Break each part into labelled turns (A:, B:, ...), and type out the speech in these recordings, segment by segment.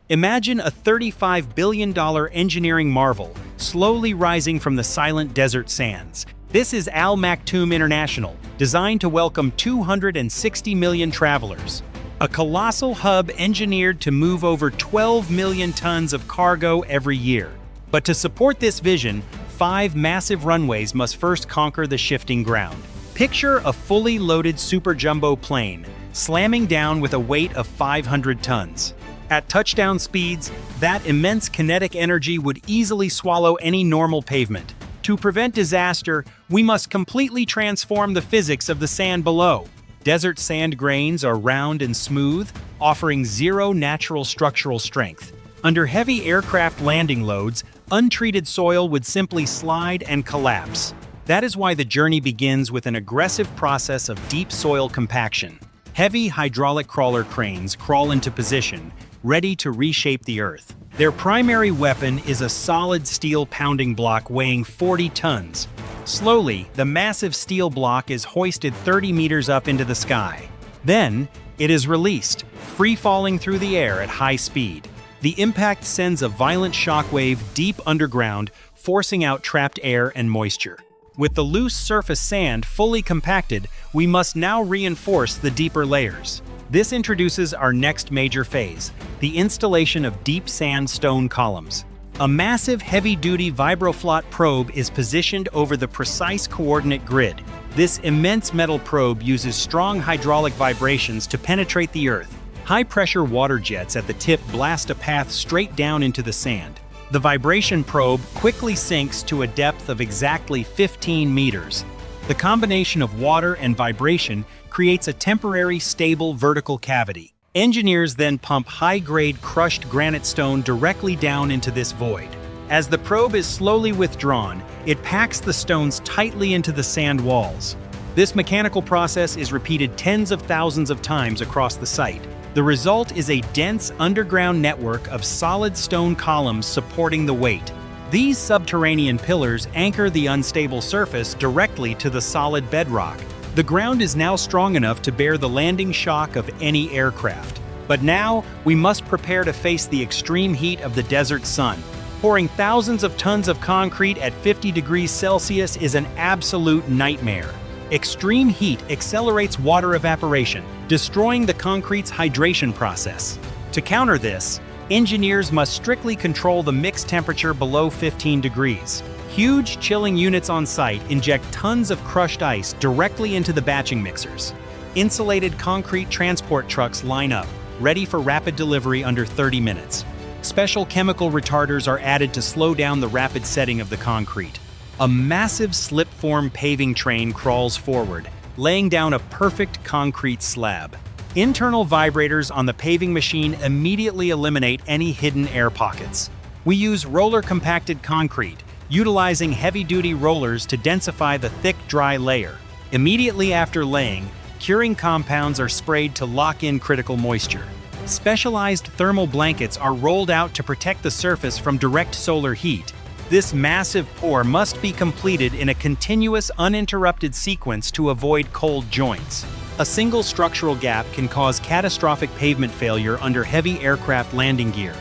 A: Imagine a $35 billion engineering marvel, slowly rising from the silent desert sands. This is Al Maktoum International, designed to welcome 260 million travelers. A colossal hub engineered to move over 12 million tons of cargo every year. But to support this vision, 5 massive runways must first conquer the shifting ground. Picture a fully loaded superjumbo plane, slamming down with a weight of 500 tons. At touchdown speeds, that immense kinetic energy would easily swallow any normal pavement. To prevent disaster, we must completely transform the physics of the sand below. Desert sand grains are round and smooth, offering zero natural structural strength. Under heavy aircraft landing loads, untreated soil would simply slide and collapse. That is why the journey begins with an aggressive process of deep soil compaction. Heavy hydraulic crawler cranes crawl into position, ready to reshape the earth. Their primary weapon is a solid steel pounding block weighing 40 tons. Slowly, the massive steel block is hoisted 30 meters up into the sky. Then, it is released, free-falling through the air at high speed. The impact sends a violent shockwave deep underground, forcing out trapped air and moisture. With the loose surface sand fully compacted, we must now reinforce the deeper layers. This introduces our next major phase, the installation of deep sandstone columns. A massive heavy-duty vibroflot probe is positioned over the precise coordinate grid. This immense metal probe uses strong hydraulic vibrations to penetrate the earth. High-pressure water jets at the tip blast a path straight down into the sand. The vibration probe quickly sinks to a depth of exactly 15 meters. The combination of water and vibration creates a temporary, stable vertical cavity. Engineers then pump high-grade crushed granite stone directly down into this void. As the probe is slowly withdrawn, it packs the stones tightly into the sand walls. This mechanical process is repeated tens of thousands of times across the site. The result is a dense underground network of solid stone columns supporting the weight. These subterranean pillars anchor the unstable surface directly to the solid bedrock. The ground is now strong enough to bear the landing shock of any aircraft. But now, we must prepare to face the extreme heat of the desert sun. Pouring thousands of tons of concrete at 50 degrees Celsius is an absolute nightmare. Extreme heat accelerates water evaporation, destroying the concrete's hydration process. To counter this, engineers must strictly control the mix temperature below 15 degrees. Huge chilling units on site inject tons of crushed ice directly into the batching mixers. Insulated concrete transport trucks line up, ready for rapid delivery under 30 minutes. Special chemical retarders are added to slow down the rapid setting of the concrete. A massive slip-form paving train crawls forward, laying down a perfect concrete slab. Internal vibrators on the paving machine immediately eliminate any hidden air pockets. We use roller-compacted concrete, utilizing heavy-duty rollers to densify the thick, dry layer. Immediately after laying, curing compounds are sprayed to lock in critical moisture. Specialized thermal blankets are rolled out to protect the surface from direct solar heat. This massive pour must be completed in a continuous, uninterrupted sequence to avoid cold joints. A single structural gap can cause catastrophic pavement failure under heavy aircraft landing gear.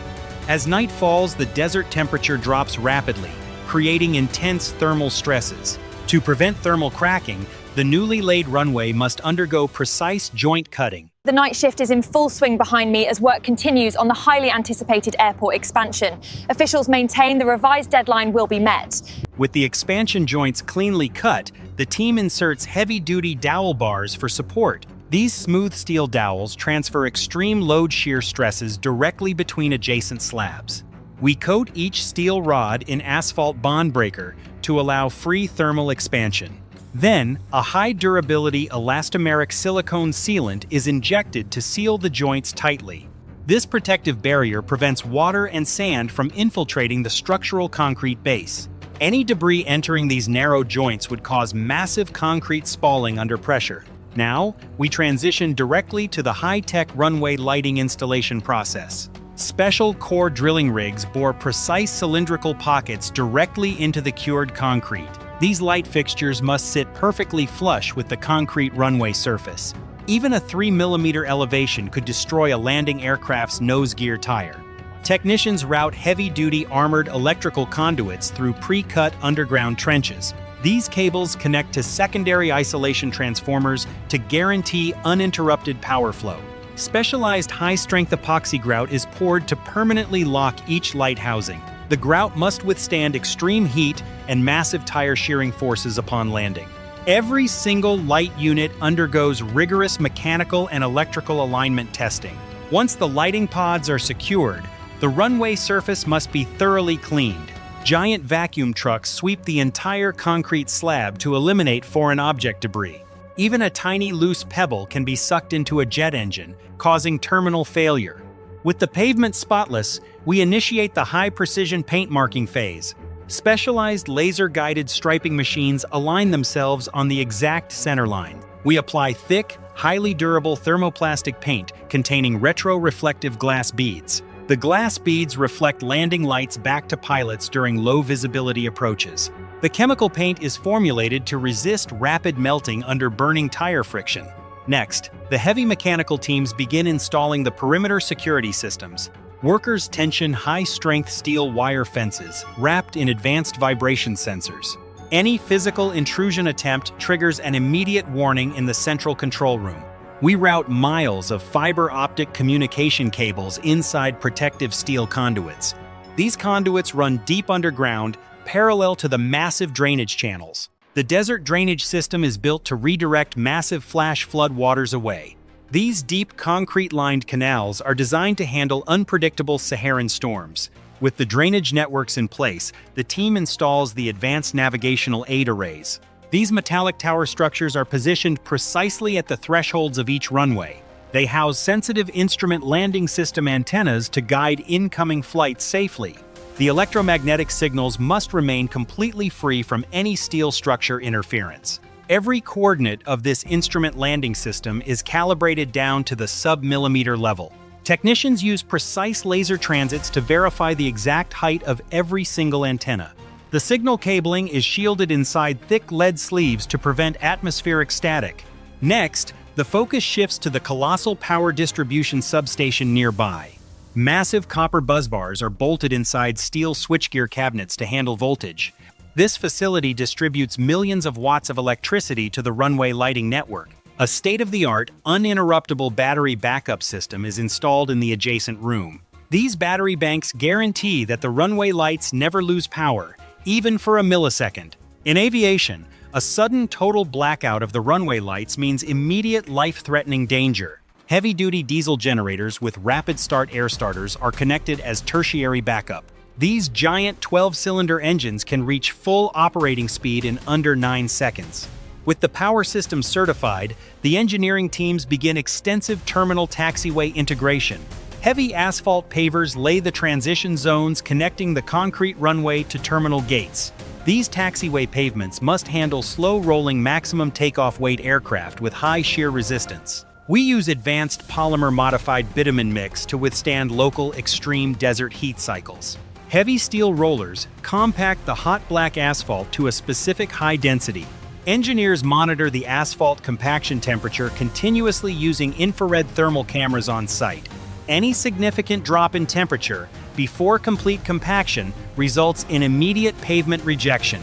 A: As night falls, the desert temperature drops rapidly, creating intense thermal stresses. To prevent thermal cracking, the newly laid runway must undergo precise joint cutting.
B: The night shift is in full swing behind me as work continues on the highly anticipated airport expansion. Officials maintain the revised deadline will be met.
A: With the expansion joints cleanly cut, the team inserts heavy-duty dowel bars for support. These smooth steel dowels transfer extreme load shear stresses directly between adjacent slabs. We coat each steel rod in asphalt bond breaker to allow free thermal expansion. Then, a high-durability elastomeric silicone sealant is injected to seal the joints tightly. This protective barrier prevents water and sand from infiltrating the structural concrete base. Any debris entering these narrow joints would cause massive concrete spalling under pressure. Now, we transition directly to the high-tech runway lighting installation process. Special core drilling rigs bore precise cylindrical pockets directly into the cured concrete. These light fixtures must sit perfectly flush with the concrete runway surface. Even a 3 mm elevation could destroy a landing aircraft's nose gear tire. Technicians route heavy-duty armored electrical conduits through pre-cut underground trenches. These cables connect to secondary isolation transformers to guarantee uninterrupted power flow. Specialized high-strength epoxy grout is poured to permanently lock each light housing. The grout must withstand extreme heat and massive tire shearing forces upon landing. Every single light unit undergoes rigorous mechanical and electrical alignment testing. Once the lighting pods are secured, the runway surface must be thoroughly cleaned. Giant vacuum trucks sweep the entire concrete slab to eliminate foreign object debris. Even a tiny loose pebble can be sucked into a jet engine, causing terminal failure. With the pavement spotless, we initiate the high-precision paint marking phase. Specialized laser-guided striping machines align themselves on the exact center line. We apply thick, highly durable thermoplastic paint containing retro-reflective glass beads. The glass beads reflect landing lights back to pilots during low-visibility approaches. The chemical paint is formulated to resist rapid melting under burning tire friction. Next, the heavy mechanical teams begin installing the perimeter security systems. Workers tension high-strength steel wire fences, wrapped in advanced vibration sensors. Any physical intrusion attempt triggers an immediate warning in the central control room. We route miles of fiber optic communication cables inside protective steel conduits. These conduits run deep underground, parallel to the massive drainage channels. The desert drainage system is built to redirect massive flash flood waters away. These deep concrete-lined canals are designed to handle unpredictable Saharan storms. With the drainage networks in place, the team installs the advanced navigational aid arrays. These metallic tower structures are positioned precisely at the thresholds of each runway. They house sensitive instrument landing system antennas to guide incoming flights safely. The electromagnetic signals must remain completely free from any steel structure interference. Every coordinate of this instrument landing system is calibrated down to the sub-millimeter level. Technicians use precise laser transits to verify the exact height of every single antenna. The signal cabling is shielded inside thick lead sleeves to prevent atmospheric static. Next, the focus shifts to the colossal power distribution substation nearby. Massive copper busbars are bolted inside steel switchgear cabinets to handle voltage. This facility distributes millions of watts of electricity to the runway lighting network. A state-of-the-art, uninterruptible battery backup system is installed in the adjacent room. These battery banks guarantee that the runway lights never lose power, even for a millisecond. In aviation, a sudden total blackout of the runway lights means immediate life-threatening danger. Heavy-duty diesel generators with rapid start air starters are connected as tertiary backup. These giant 12-cylinder engines can reach full operating speed in under 9 seconds. With the power system certified, the engineering teams begin extensive terminal taxiway integration. Heavy asphalt pavers lay the transition zones connecting the concrete runway to terminal gates. These taxiway pavements must handle slow-rolling maximum takeoff weight aircraft with high shear resistance. We use advanced polymer-modified bitumen mix to withstand local extreme desert heat cycles. Heavy steel rollers compact the hot black asphalt to a specific high density. Engineers monitor the asphalt compaction temperature continuously using infrared thermal cameras on site. Any significant drop in temperature before complete compaction results in immediate pavement rejection.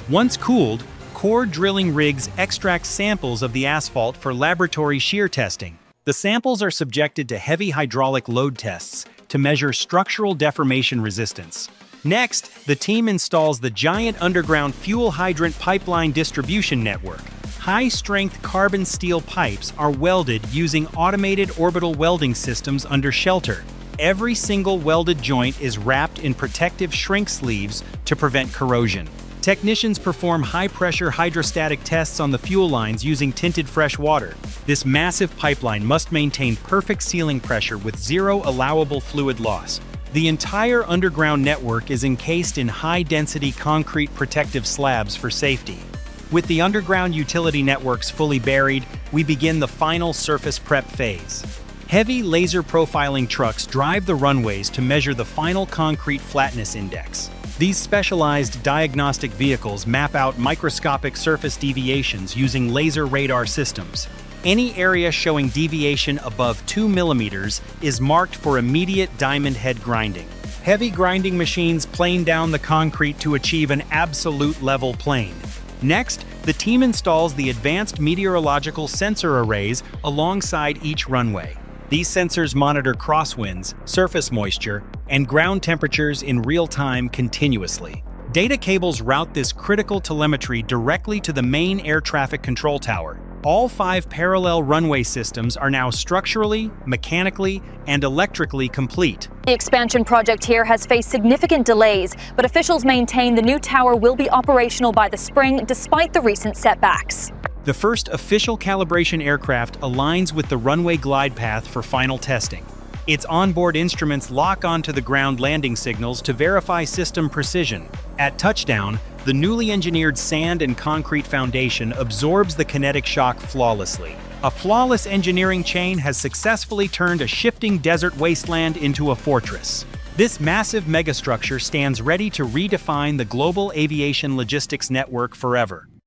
A: Once cooled, core drilling rigs extract samples of the asphalt for laboratory shear testing. The samples are subjected to heavy hydraulic load tests to measure structural deformation resistance. Next, the team installs the giant underground fuel hydrant pipeline distribution network. High-strength carbon steel pipes are welded using automated orbital welding systems under shelter. Every single welded joint is wrapped in protective shrink sleeves to prevent corrosion. Technicians perform high-pressure hydrostatic tests on the fuel lines using tinted fresh water. This massive pipeline must maintain perfect sealing pressure with zero allowable fluid loss. The entire underground network is encased in high-density concrete protective slabs for safety. With the underground utility networks fully buried, we begin the final surface prep phase. Heavy laser profiling trucks drive the runways to measure the final concrete flatness index. These specialized diagnostic vehicles map out microscopic surface deviations using laser radar systems. Any area showing deviation above 2 millimeters is marked for immediate diamond head grinding. Heavy grinding machines plane down the concrete to achieve an absolute level plane. Next, the team installs the advanced meteorological sensor arrays alongside each runway. These sensors monitor crosswinds, surface moisture, and ground temperatures in real time continuously. Data cables route this critical telemetry directly to the main air traffic control tower. All 5 parallel runway systems are now structurally, mechanically, and electrically complete.
B: The expansion project here has faced significant delays, but officials maintain the new tower will be operational by the spring despite the recent setbacks.
A: The first official calibration aircraft aligns with the runway glide path for final testing. Its onboard instruments lock onto the ground landing signals to verify system precision. At touchdown, the newly engineered sand and concrete foundation absorbs the kinetic shock flawlessly. A flawless engineering chain has successfully turned a shifting desert wasteland into a fortress. This massive megastructure stands ready to redefine the global aviation logistics network forever.